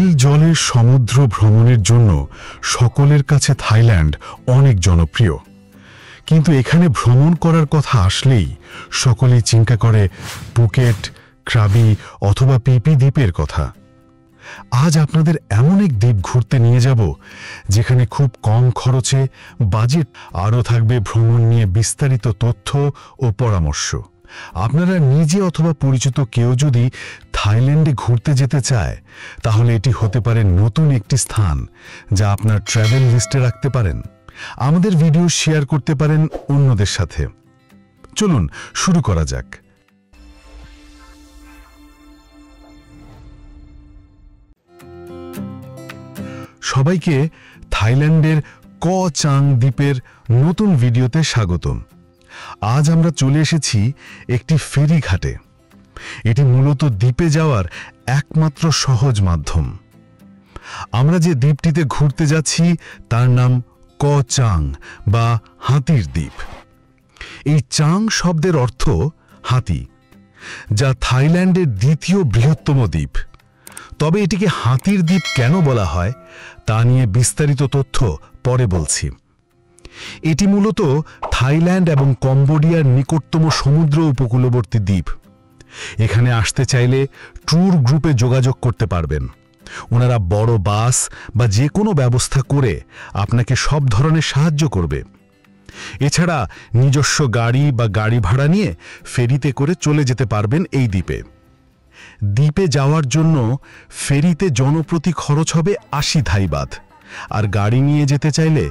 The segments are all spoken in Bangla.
নীল জলের সমুদ্র ভ্রমণের জন্য সকলের কাছে থাইল্যান্ড অনেক জনপ্রিয়, কিন্তু এখানে ভ্রমণ করার কথা আসলেই সকলেই চিন্তা করে পুকেট, ক্রাবি অথবা পিপি দ্বীপের কথা। আজ আপনাদের এমন এক দ্বীপ ঘুরতে নিয়ে যাব যেখানে খুব কম খরচে বাজেট, আরও থাকবে ভ্রমণ নিয়ে বিস্তারিত তথ্য ও পরামর্শ। আপনারা নিজে অথবা পরিচিত কেউ যদি থাইল্যান্ডে ঘুরতে যেতে চায়, তাহলে এটি হতে পারে নতুন একটি স্থান যা আপনার ট্র্যাভেল লিস্টে রাখতে পারেন। আমাদের ভিডিও শেয়ার করতে পারেন অন্যদের সাথে। চলুন শুরু করা যাক। সবাইকে থাইল্যান্ডের ক চাং দ্বীপের নতুন ভিডিওতে স্বাগতম। আজ আমরা চলে এসেছি একটি ফেরি ঘাটে। এটি মূলত দ্বীপে যাওয়ার একমাত্র সহজ মাধ্যম। আমরা যে দ্বীপটিতে ঘুরতে যাচ্ছি তার নাম ক চাং বা হাতির দ্বীপ। এই চাং শব্দের অর্থ হাতি, যা থাইল্যান্ডের দ্বিতীয় বৃহত্তম দ্বীপ। তবে এটিকে হাতির দ্বীপ কেন বলা হয় তা নিয়ে বিস্তারিত তথ্য পরে বলছি। এটি মূলত থাইল্যান্ড এবং কম্বোডিয়ার নিকটতম সমুদ্র উপকূলবর্তী দ্বীপ। এখানে আসতে চাইলে ট্যুর গ্রুপে যোগাযোগ করতে পারবেন। ওনারা বড় বাস বা যে কোনো ব্যবস্থা করে আপনাকে সব ধরনের সাহায্য করবে। এছাড়া নিজস্ব গাড়ি বা গাড়ি ভাড়া নিয়ে ফেরিতে করে চলে যেতে পারবেন এই দ্বীপে। দ্বীপে যাওয়ার জন্য ফেরিতে জনপ্রতি খরচ হবে ৮০ থাই বাত, আর গাড়ি নিয়ে যেতে চাইলে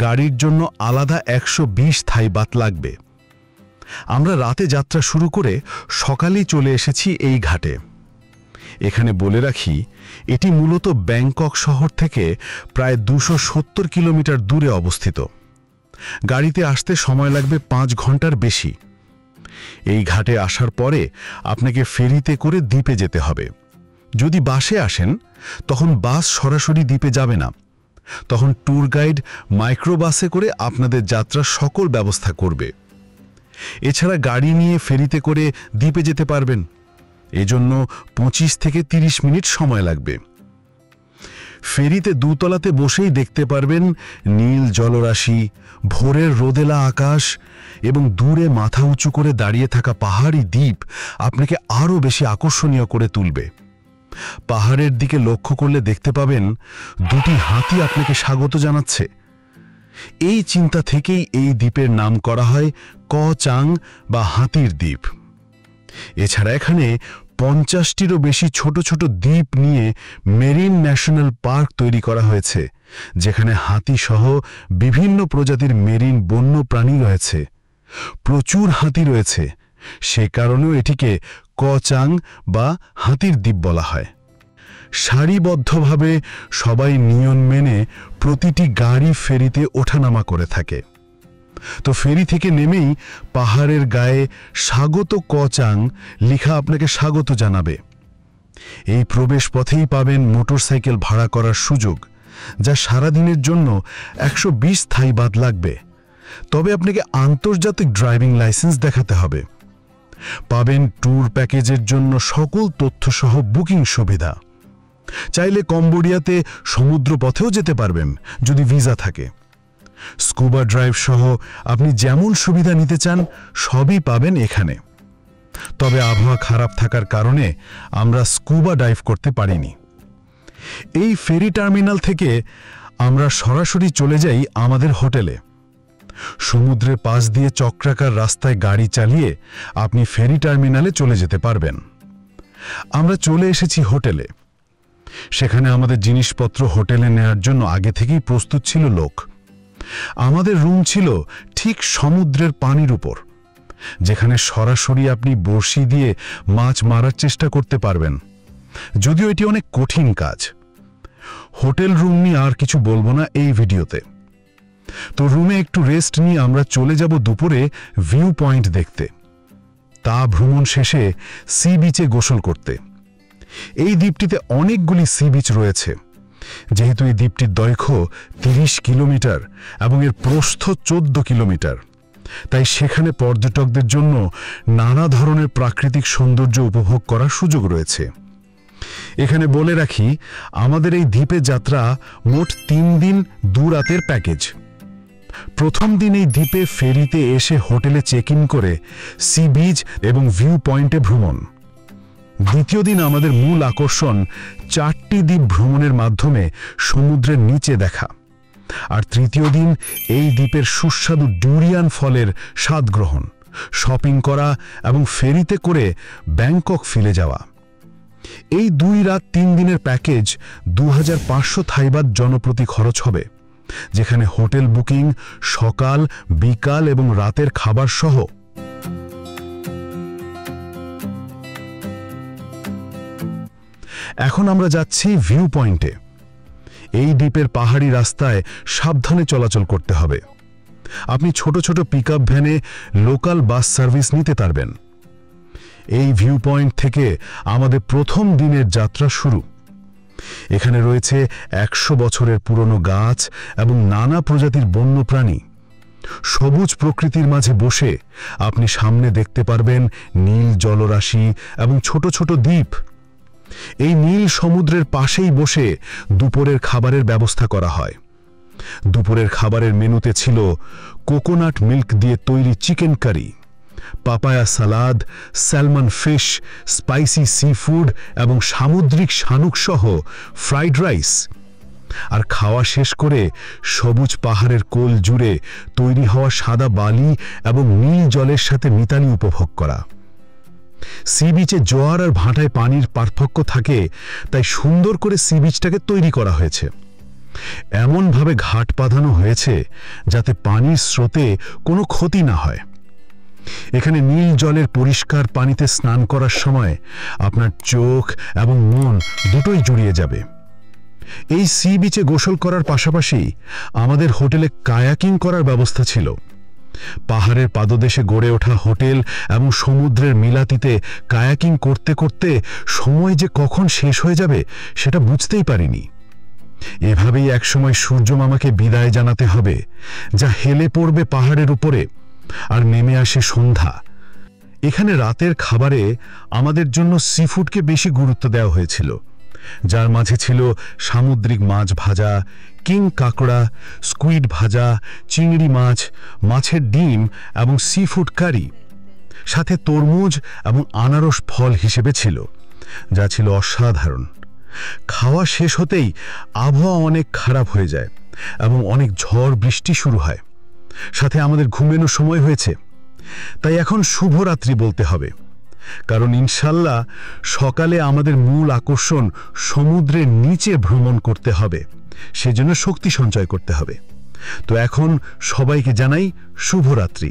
গাড়ির জন্য আলাদা ১২০ থাই বাত লাগবে। আমরা রাতে যাত্রা শুরু করে সকালেই চলে এসেছি এই ঘাটে। এখানে বলে রাখি, এটি মূলত ব্যাংকক শহর থেকে প্রায় ২৭০ কিলোমিটার দূরে অবস্থিত। গাড়িতে আসতে সময় লাগবে ৫ ঘন্টার বেশি। এই ঘাটে আসার পরে আপনাকে ফেরিতে করে দ্বীপে যেতে হবে। যদি বাসে আসেন তখন বাস সরাসরি দ্বীপে যাবে না, তখন ট্যুর গাইড মাইক্রোবাসে করে আপনাদের যাত্রার সকল ব্যবস্থা করবে। এছাড়া গাড়ি নিয়ে ফেরিতে করে দ্বীপে যেতে পারবেন। এজন্য ২৫ থেকে ৩০ মিনিট সময় লাগবে। ফেরিতে দুতলাতে বসেই দেখতে পারবেন নীল জলরাশি, ভোরের রোদেলা আকাশ এবং দূরে মাথা উঁচু করে দাঁড়িয়ে থাকা পাহাড়ি দ্বীপ আপনাকে আরও বেশি আকর্ষণীয় করে তুলবে। পাহাড়ের দিকে লক্ষ্য করলে দেখতে পাবেন দুটি হাতি আপনাকে স্বাগত জানাচ্ছে। এই চিন্তা থেকেই এই দ্বীপের নাম করা হয় ক চাং বা হাতির দ্বীপ। এছাড়া এখানে ৫০টিরও বেশি ছোট ছোট দ্বীপ নিয়ে মেরিন ন্যাশনাল পার্ক তৈরি করা হয়েছে, যেখানে হাতি সহ বিভিন্ন প্রজাতির মেরিন বন্য প্রাণী রয়েছে। প্রচুর হাতি রয়েছে, সে কারণেও এটিকে ক চাং বা হাতির দ্বীপ বলা হয়। সারিবদ্ধভাবে সবাই নিয়ম মেনে প্রতিটি গাড়ি ফেরিতে ওঠানামা করে থাকে। তো ফেরি থেকে নেমেই পাহাড়ের গায়ে স্বাগত ক চাং লেখা আপনাকে স্বাগত জানাবে। এই প্রবেশ পথেই পাবেন মোটরসাইকেল ভাড়া করার সুযোগ, যা সারাদিনের জন্য ১২০ থাই বাত লাগবে। তবে আপনাকে আন্তর্জাতিক ড্রাইভিং লাইসেন্স দেখাতে হবে। পাবেন ট্যুর প্যাকেজের জন্য সকল তথ্যসহ বুকিং সুবিধা। চাইলে কম্বোডিয়াতে সমুদ্র পথেও যেতে পারবেন যদি ভিসা থাকে। স্কুবা ড্রাইভ সহ আপনি যেমন সুবিধা নিতে চান সবই পাবেন এখানে। তবে আবহাওয়া খারাপ থাকার কারণে আমরা স্কুবা ডাইভ করতে পারিনি। এই ফেরি টার্মিনাল থেকে আমরা সরাসরি চলে যাই আমাদের হোটেলে। সমুদ্রের পাশ দিয়ে চক্রাকার রাস্তায় গাড়ি চালিয়ে আপনি ফেরি টার্মিনালে চলে যেতে পারবেন। আমরা চলে এসেছি হোটেলে। সেখানে আমাদের জিনিসপত্র হোটেলে নেওয়ার জন্য আগে থেকেই প্রস্তুত ছিল লোক। আমাদের রুম ছিল ঠিক সমুদ্রের পানির উপর, যেখানে সরাসরি আপনি বড়শি দিয়ে মাছ মারার চেষ্টা করতে পারবেন, যদিও এটি অনেক কঠিন কাজ। হোটেল রুম নিয়ে আর কিছু বলবো না এই ভিডিওতে। তো রুমে একটু রেস্ট নিয়ে আমরা চলে যাব দুপুরে ভিউ পয়েন্ট দেখতে, তা ভ্রমণ শেষে সি বিচে গোসল করতে। এই দ্বীপটিতে অনেকগুলি সি বিচ রয়েছে। যেহেতু এই দ্বীপটির দৈর্ঘ্য ৩০ কিলোমিটার এবং এর প্রস্থ ১৪ কিলোমিটার, তাই সেখানে পর্যটকদের জন্য নানা ধরনের প্রাকৃতিক সৌন্দর্য উপভোগ করার সুযোগ রয়েছে। এখানে বলে রাখি, আমাদের এই দ্বীপে যাত্রা মোট 3 দিন 2 রাতের প্যাকেজ। প্রথম দিন এই দ্বীপে ফেরিতে এসে হোটেলে চেক ইন করে সি বিচ এবং ভিউ পয়েন্টে ভ্রমণ। দ্বিতীয় দিন আমাদের মূল আকর্ষণ 4টি দ্বীপ ভ্রমণের মাধ্যমে সমুদ্রের নিচে দেখা। আর তৃতীয় দিন এই দ্বীপের সুস্বাদু ডুরিয়ান ফলের স্বাদ গ্রহণ, শপিং করা এবং ফেরিতে করে ব্যাংকক ফিরে যাওয়া। এই 2 রাত 3 দিনের প্যাকেজ 2500 থাই বাত জনপ্রতি খরচ হবে, যেখানে হোটেল বুকিং, সকাল, বিকাল এবং রাতের খাবার সহ। এখন আমরা যাচ্ছি ভিউ পয়েন্টে। এই দ্বীপের পাহাড়ি রাস্তায় সাবধানে চলাচল করতে হবে। আপনি ছোট ছোট পিকআপ ভ্যানে লোকাল বাস সার্ভিস নিতে পারবেন। এই ভিউ পয়েন্ট থেকে আমাদের প্রথম দিনের যাত্রা শুরু। এখানে রয়েছে 100 বছরের পুরনো গাছ এবং নানা প্রজাতির বন্যপ্রাণী। সবুজ প্রকৃতির মাঝে বসে আপনি সামনে দেখতে পারবেন নীল জলরাশি এবং ছোট ছোট দ্বীপ। এই নীল সমুদ্রের পাশেই বসে দুপুরের খাবারের ব্যবস্থা করা হয়। দুপুরের খাবারের মেনুতে ছিল কোকোনাট মিল্ক দিয়ে তৈরি chicken curry, papaya salad, salmon fish, spicy sea food এবং সামুদ্রিক শানুক সহ ফ্রাইড রাইস। আর খাওয়া শেষ করে সবুজ পাহাড়ের কোল জুড়ে তৈরি হওয়া সাদা বালি এবং নীল জলের সাথে মিতালি উপভোগ করা। সি বিচে জোয়ার আর ভাটায় পানির পার্থক্য থাকে, তাই সুন্দর করে সি বিচটাকে তৈরি করা হয়েছে। এমনভাবে ঘাট বাঁধানো হয়েছে যাতে পানির স্রোতে কোনো ক্ষতি না হয়। এখানে নীল জলের পরিষ্কার পানিতে স্নান করার সময় আপনার চোখ এবং মন দুটোই জুড়িয়ে যাবে। এই সি বিচে গোসল করার পাশাপাশি আমাদের হোটেলে কায়াকিং করার ব্যবস্থা ছিল। পাহাড়ের পাদদেশে গড়ে ওঠা হোটেল এবং সমুদ্রের মিলাতিতে কায়াকিং করতে করতে সময় যে কখন শেষ হয়ে যাবে সেটা বুঝতেই পারিনি। এভাবেই একসময় সূর্য মামাকে বিদায় জানাতে হবে, যা হেলে পড়বে পাহাড়ের উপরে, আর নেমে আসে সন্ধ্যা। এখানে রাতের খাবারে আমাদের জন্য সিফুডকে বেশি গুরুত্ব দেওয়া হয়েছিল, যার মাঝে ছিল সামুদ্রিক মাছ ভাজা, কিং কাঁকড়া, স্কুইড ভাজা, চিংড়ি মাছ, মাছের ডিম এবং সিফুড কারি। সাথে তরমুজ এবং আনারস ফল হিসেবে ছিল, যা ছিল অসাধারণ। খাওয়া শেষ হতেই আবহাওয়া অনেক খারাপ হয়ে যায় এবং অনেক ঝড় বৃষ্টি শুরু হয়। সাথে আমাদের ঘুমানোর সময় হয়েছে, তাই এখন শুভরাত্রি বলতে হবে, কারণ ইনশাল্লাহ সকালে আমাদের মূল আকর্ষণ সমুদ্রের নিচে ভ্রমণ করতে হবে, সেজন্য শক্তি সঞ্চয় করতে হবে। তো এখন সবাইকে জানাই শুভরাত্রি।